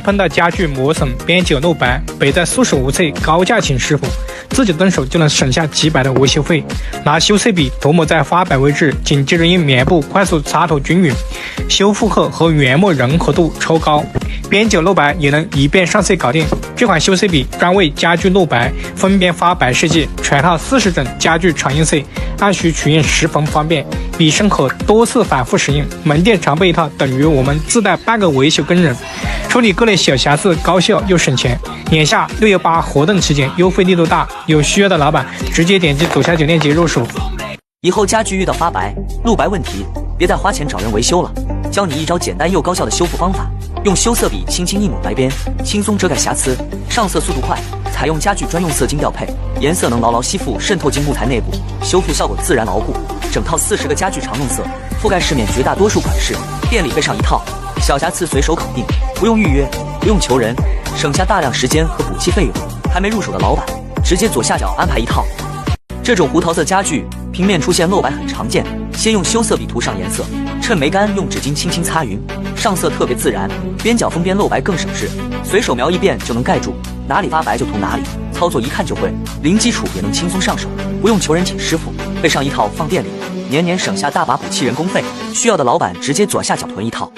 碰到家具磨损、边角露白，北在束手无策，高价请师傅，自己动手就能省下几百的维修费。拿修色笔涂抹在发白位置，紧接着用棉布快速擦涂均匀，修复后和原木融合度超高，边角露白也能一遍上色搞定。这款修色笔专为家具露白、分边发白设计，全套40种家具常用色，按需取用十分方便，笔身可多次反复使用。门店常备一套，等于我们自带半个维修工人，处理各类小瑕疵，高效又省钱。眼下618活动期间优惠力度大，有需要的老板直接点击左下角链接入手。以后家具遇到发白、露白问题，别再花钱找人维修了，教你一招简单又高效的修复方法。用修色笔轻轻一抹白边，轻松遮盖瑕疵，上色速度快。采用家具专用色晶调配，颜色能牢牢吸附渗透进木材内部，修复效果自然牢固。整套40个家具常用色，覆盖市面绝大多数款式，店里备上一套，小瑕疵随手搞定，不用预约，不用求人，省下大量时间和补漆费用。还没入手的老板，直接左下角安排一套。这种胡桃色家具平面出现漏白很常见，先用修色笔涂上颜色，趁没干用纸巾轻轻擦匀，上色特别自然，边角封边漏白更省事，随手描一遍就能盖住，哪里发白就涂哪里，操作一看就会，零基础也能轻松上手，不用求人请师傅，备上一套放店里，年年省下大把补漆人工费。需要的老板直接左下角囤一套。